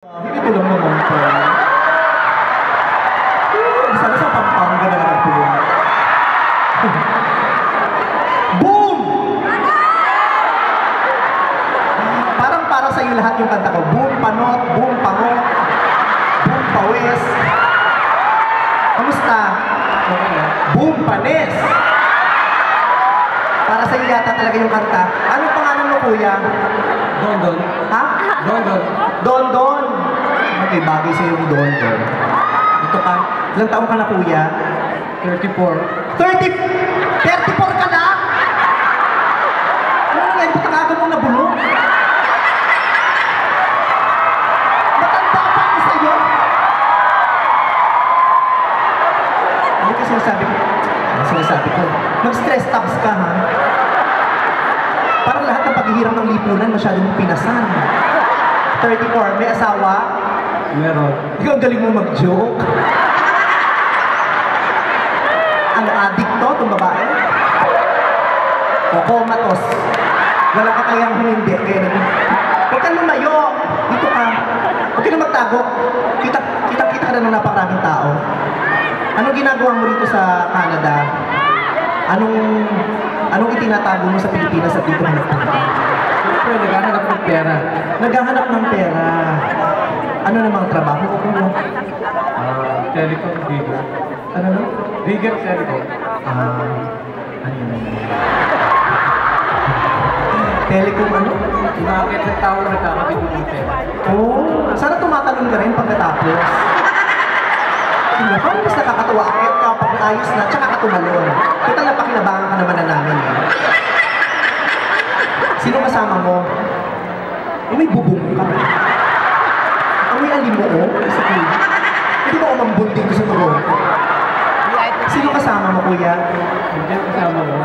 Ito lang naman po. Sana sa Pampanga na lang po. Boom! Parang para sa iyo lahat yung kanta ko. Boom panot, boom pangot, boom pawis. Kamusta? Boom panis! Para sa iyo yata talaga yung kanta. Anong pangalan mo, kuya? Dondon. Ha? Dondon. Dondon! Okay, bagay sa'yo yung Dondon. Ito ka. Ilang taong ka na, kuya? 34. 34 ka na? Ano nga, ba't ang aga mong nabulong? Matanda pa ako sa'yo? Ano kasi sinasabi ko? Mag-stress tabs ka, ha? Parang lahat ng paghihirap ng lipunan masyadong pinasan. 34, may asawa? Meron. Ikaw ang galing mo mag-joke. Ano, addict to, itong babae? O comatose. Wala ka kayang humindi. Huwag kang lumayo. Dito ka. Huwag ka na magtago. Kita ka na ng napakaraming tao. Anong ginagawa mo dito sa Canada? Anong itinatago mo sa Pilipinas at dito mo nagpunta? Siyempre, naghahanap ng pera. Naghahanap ng pera. Ano namang trabaho ko mo? Telecom, bigger. Ano na? Bigger telecom. Ano yun? Telecom ano? Bakit sa tower nagkakabit ng pera? Oh, sana tumatalon ka rin pagkatapos. Parang mas nakakatuwa kahit kapag naayos na, tsaka ka tumalon. Total na pakinabangan ka naman na namin eh. Sino kasama mo? May bubong ka. May alimoo sa kuya. Hindi ba umambol dito sa Toronto? Sino kasama mo, kuya? Hindi kasama mo.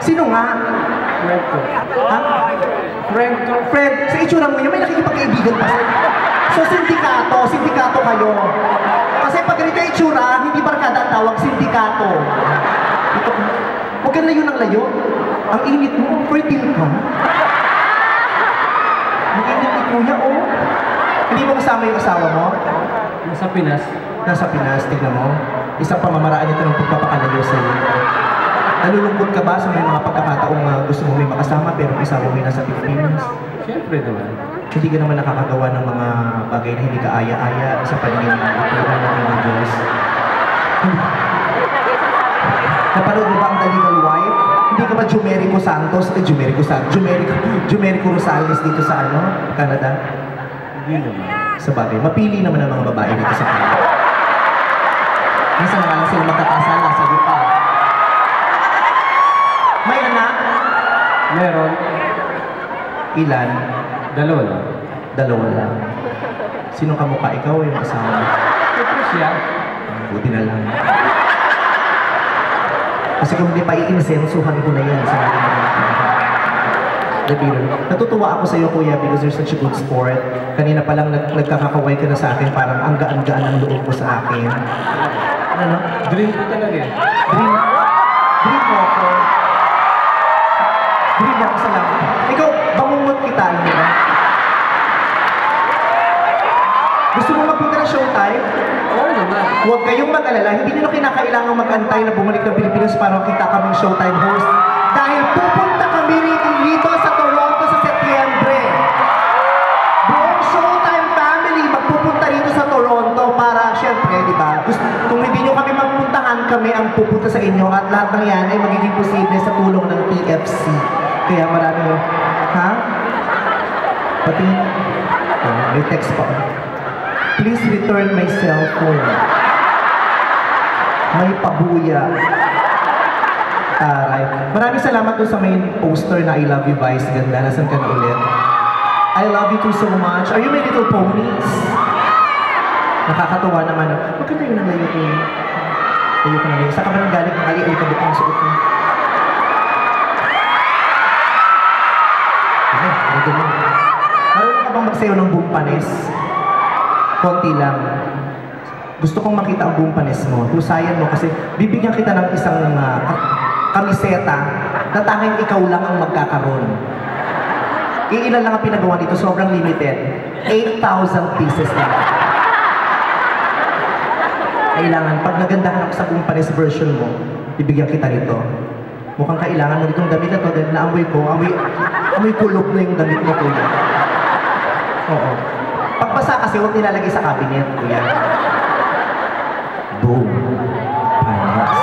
Sino nga? Friend ko. Ha? Friend ko. Friend, sa itsura mo yun, may nakikipagkaibigan pa sa'yo. So, sindikato kayo. Kasi pag ganito yung itsura, hindi barkada ang tawag, sindikato. Ito, huwag kang layo ng layo. Ang init mo, fertile ka. Ang init ni kuya, oh. Hindi mo kasama yung asawa mo? Nasa Pinas. Nasa Pinas, tignan mo. Isang pamamaraan ito ng pagpapakalayo sa'yo. Nalulungkot ka ba sa may mga pagkakataong gusto mo may makasama pero isa mo may nasa Pilipinas? Siyempre naman. Hindi ka naman nakakagawa ng mga bagay na hindi ka aya-aya sa paningin ng Diyos. Napanood mo ba ang The Legal Wife? Hindi ka ba Jumerico Santos? Jumerico Rosales dito sa Canada? Hindi naman. Sa bagay, mapili naman ang mga babae dito sa Canada. Minsan nga lang sila magkakasal, nasa lupa. May anak? Meron. Ilan? Dalawa lang. Dalawa lang. Sino kamukha? Ikaw o yung asawa mo? Siyempre siya. Buti na lang. Kasi kung hindi pa i-insensuhan ko na yan sa natutuwa ako sa iyo, kuya, because you're such a good sport. Kanina pa lang nagkakakaway ka na sa akin, parang ang gaan-gaan ang loob ko sa akin. Ano? Dream ko talaga eh. Dream mo ako. Dream mo ako sa lang. Ikaw, bangungot kita, alam mo ba? Gusto mo magpunta ng showtime? Oo naman. Huwag kayong mag-alala, hindi nyo kinakailangan mag-antay na bumalik ng Pilipinas para makita kaming showtime host. Dahil pupunta kami dito sa Toronto sa Setyembre. Buong showtime family magpupunta dito sa Toronto para, syempre, di ba? Kung hindi nyo kami magpuntahan, kami ang pupunta sa inyo at lahat ng yan ay magiging posible sa tulong ng TFC. Kaya marami, ha? Pati, may text pa. Please return my cell phone. May pabuya. Taray. Maraming salamat doon sa main poster na I Love You Vice. Ganda. Nasaan ka na ulit? I love you too so much. Are you my little ponies? Nakakatawa naman. Maganda yun ang layo ko. Layo ko na layo. Saan ka ba nang galing? Nakaliay ka bukang suot mo. Okay, marunong ka bang magsayo ng buong panis? Konti lang. Gusto kong makita ang buong panis mo. Husayan mo kasi bibigyan kita ng isang kamiseta na tanging ikaw lang ang magkakaroon. Iilan lang ang pinagawa dito, sobrang limited. 8,000 pieces lang. Kailangan, pag nagandahan ako sa Kumpares version mo, bibigyan kita nito. Mukhang kailangan mo nitong damit na to dahil naamoy ko, amoy kulog na yung damit mo, kuya. Oo. Pagbasa kasi, huwag nilalagay sa cabinet, kuya. Boom. Panas.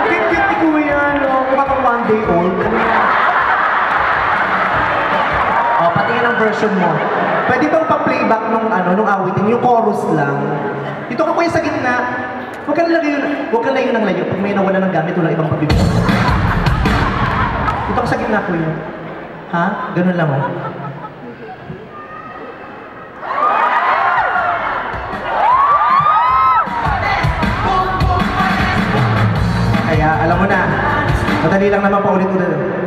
Kit-kit ni kuya, no? Mukha kang 1 day old. Oh, pati yan ang version mo. Pwede bang pa-playback nung awitin, yung chorus lang. Dito ka kuya sa gitna. Huwag ka layo ng layo. Pag may nawala ng gamit, walang ibang pagbibigay. Dito ka sa gitna, kuya. Ha? Ganun lang, oh. Kaya, alam mo na. Madali lang naman paulit-ulit.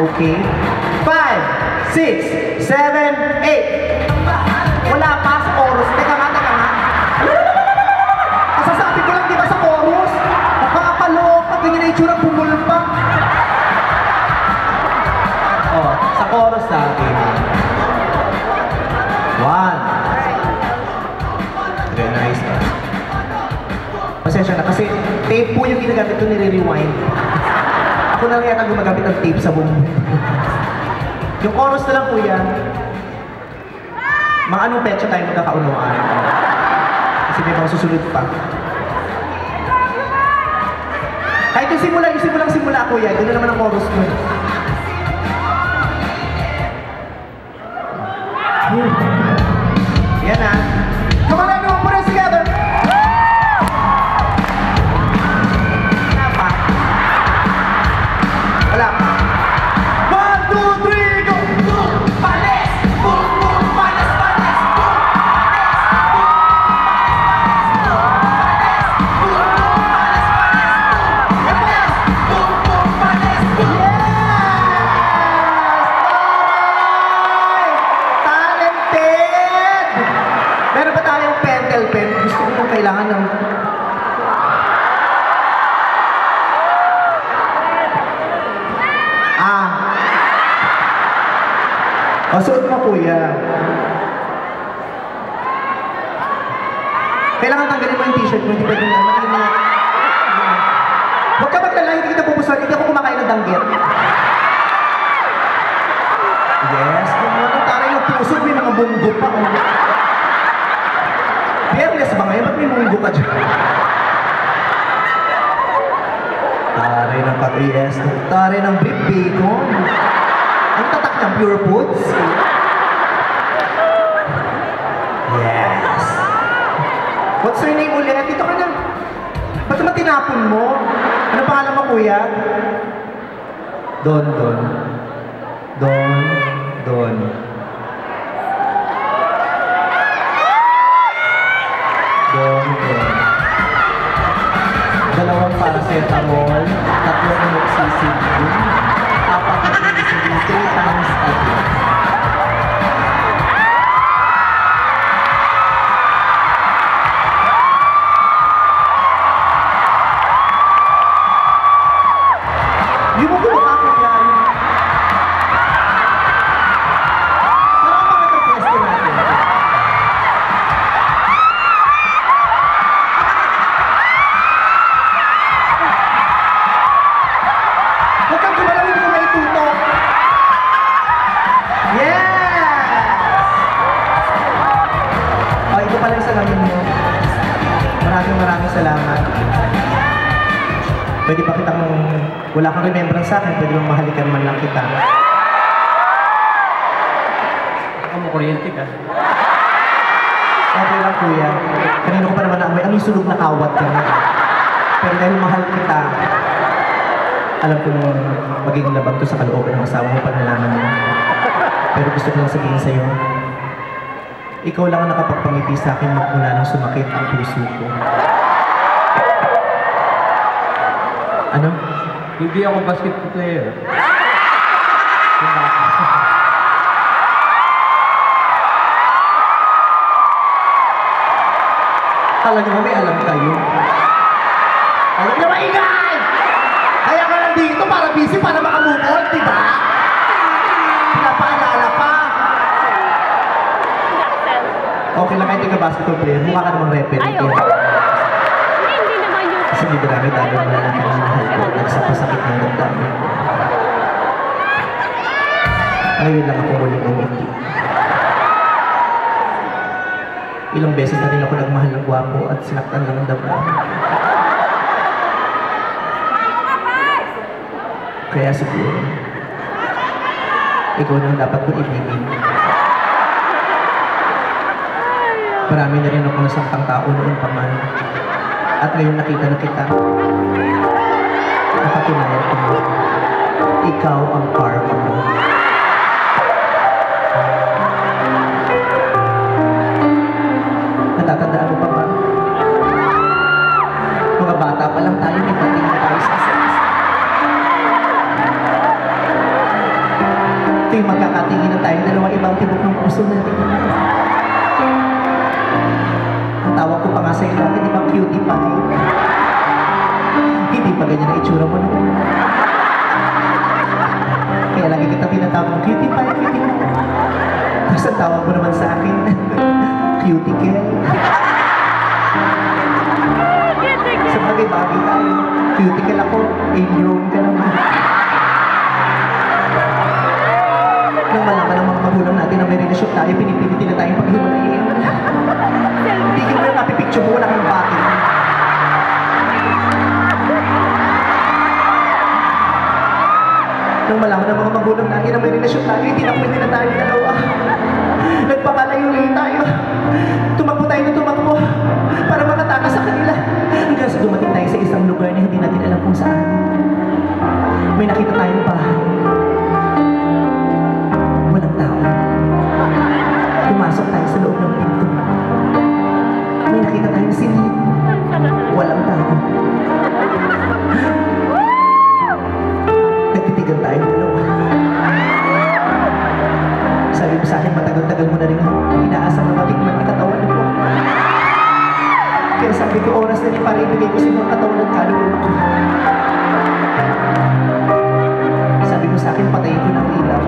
Okay? 5, 6, 7, 8. Wala pa sa chorus. Teka nga. Kasasabi ko lang, di ba sa chorus? Makakapalok, pag ganyan na itsura, pumulpa. Oh, sa chorus sabi. 1. Very nice. Pasensya na, kasi tape po yung ginagamit ko, nire-rewind. Ako na lang yata gumagamit ng tape sa buong. Yung chorus na lang, kuya. Mga anong petsa tayo magkakaunawaan? Kasi may mga susunod pa. Kahit yung simula, kuya. Gano'n naman ang chorus mo. Yan na. Come on, everyone, put us together! Wala pa. 1, 2, 3, go! Boom! Panes! Boom! Boom! Panes! Panes! Boom! Panes! Boom! Boom! Panes! Panes! Boom! Yes! Talented! Meron ba tayong pentel pen? Gusto ko kung kailangan ng... O, suot mo, kuya. Kailangan tanggalin mo yung t-shirt mo, hindi pwede na. Makinig. Huwag ka magdala, hindi kita pupusuan, hindi ako kumakain ng danggit. Yes, kung ano, tara yung puso, may mga munggo pa. Oh. Biyernes ba ngayon? Ba't may munggo ka dyan? Taray ng kat-yes, taray ng beef bacon. Ang tatak ng Pure Foods. Yes. What's your name ulit? Dito ka na. Ba't naman tinapon mo? Ano pangalan mo, kuya? Don. Don. Dalawang paracetamol, 3 amoxicillin, 4 na penicillin, 3 times a day. Yung mga ako yan. Parang mga request natin. Huwag kang gumalaw, hindi ko maitutok. Yes! O, ito pala yung salamin mo. Maraming salamat. Pwede pa kitang, wala kang remembrance sa akin, pwede bang mahalikan man lang kita. Ako mo kuryente ka. Okay lang, kuya. Kanina ko pa naman naamoy, amoy sunog na kawat ka na. Pero dahil mahal kita, alam kong magiging labag to sa kalooban ng asawa mo pag nalaman mo. Pero gusto ko lang sabihin sa'yo, ikaw lang ang nakapagpangiti sa akin mula nang sumakit ang puso ko. Ano? Hindi ako basketball player. Talaga mo may alam kayo. Alam niyo maingay! Kaya ka nandito para busy, para makamove on, di ba? Pinapaalala pa. Okay lang kahit ikaw basketball player, mukha ka namang referee. Ay, okay. Hindi naman yun. Kasi hindi marami tayo na mahal ko. Nagsapasakit ng damdamin. Ngayon lang ako muling umiti. Ilang beses na rin ako nagmahal ng gwapo at sinaktan lang ng damdamin. Kaya siguro, ikaw na dapat ko ibigin. Marami na rin ako nasampang tao noon pa man. At ngayon nakita na kita. Napatunayan ko mo. Ikaw ang karma mo. Natatandaan mo pa ba? Mga bata pa lang tayo, may pating na tayo sa sex. Ito yung magkakatingin na tayo, dalawang ibang tibok ng puso natin. Ang tawag ko pa nga sa'yo dati, di ba cutie pie? Hindi pa ganyan ang itsura mo noon. Kaya lagi kita tinatawag, cutie pie, cutie pie. Tapos ang tawag mo naman sa akin, cutie girl. Sa bagay-bagay tayo, cutie girl ako, alien ka naman. Nang malaman ng mga magulang natin na may relasyon tayo, pinipilitin na tayong paghiwalayin. Hindi mo yung napipicture mo, wala kang bakit. Nang malaman ng mga magulang natin na may relasyon tayo, hindi na pwede na tayo dalawa. Nagpakalayo-layo tayo. Tumakbo tayo na tumakbo para makatakas sa kanila. Hanggang sa dumating tayo sa isang lugar na hindi natin alam kung saan. May nakita tayong bahay. Walang tao. Pumasok tayo sa loob ng pinto. May nakita tayong silid. Walang tao. Nagtitigan tayong dalawa. Sabi mo sa akin, matagal-tagal mo na rin inaasang na matikman ang katawan mo. Kaya sabi ko, oras na rin para ibigay ko sa mga katawan at kaluluwa ko. Sabi mo sa akin, patayin ko ng ilaw.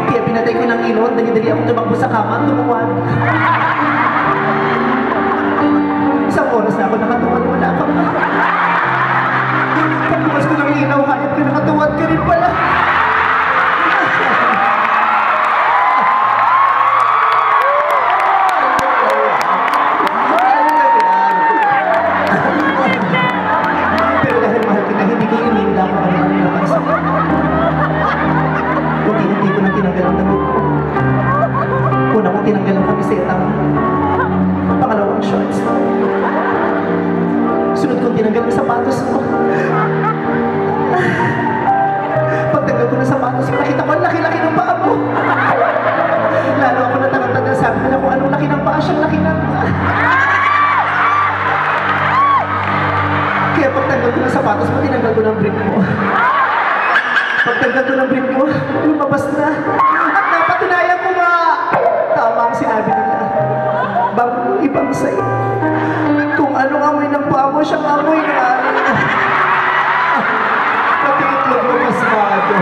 Kaya pinatay ko ng ilaw at dali-dali akong tumakbo sa kama at tumuwan. Isang oras na ako nakatuwad, wala ka pa. Pagbukas ko ng ilaw, hayat ko nakatuwad ka rin pala. Pero dahil mahal kita, hindi ko ininda ko pa rin ang napansin. Unti-unti ko nang tinanggal ang damit ko. Una kong tinanggal ang kamiseta mo. Pangalawang shorts mo. Sunod kong tinanggal ang sapatos mo. Pagtanggal ko ng sapatos mo, nakita ko ang laki-laki ng paa mo. Lalo ako natarantad, sabi nila kung anong laki ng paa, siyang laki ng... Kaya pagtanggal ko ng sapatos mo, tinanggal ko ng brief mo. Pagtanggal ko ng brief mo, lumabas na. At napatunayan ko nga. Tama ang sinabi nila. Bang ibang say. Kung anong amoy ng paa mo, siyang amoy ng amoy. Pati itlog mo masmado.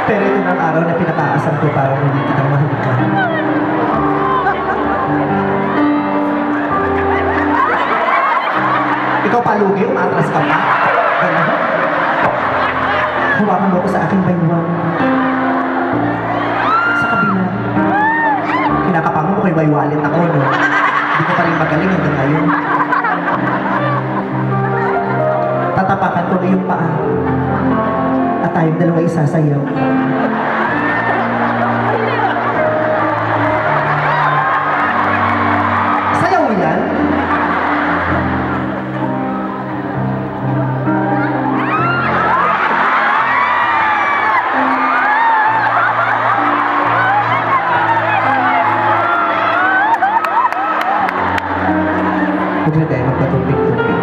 Pero ito ng araw na pinakaasam ko para hindi kitang mahal ka. Ikaw palugi, umatras ka pa. Gano'n? Huwakan mo ko sa aking baywang. Sa kabila. Kinakapang mo kay baywalit ako, no? Hindi ko pa rin magaling hanggang ngayon. Tatapakan ko na yung paa. At tayong dalawa isasayaw. Sayaw mo yan? Huwag na tayo magpatupik-tupik.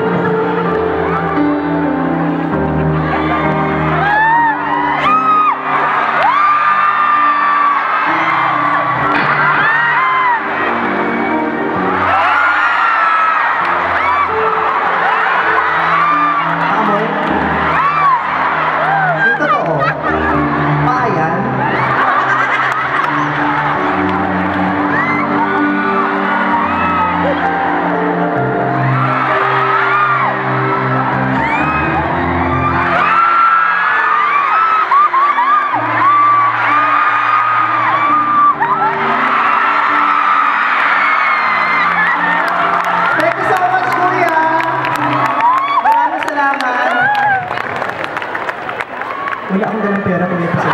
wala akong dalang pera kaya kasi.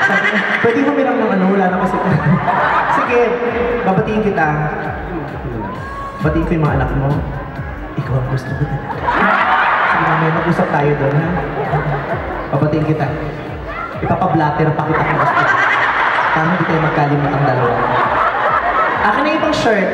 Sabi niya, pwede humiram ng ano, wala na kasi. Sige, babatiin kita. Batiin ko yung mga anak mo. Ikaw ang gusto ko talaga. Sige, mamaya mag-usap tayo doon, ha? Babatiin kita. Ipapablatter pa kita kung gusto. Tama, hindi tayo magkalimut ang dalawa. Akin na yung pang shirt.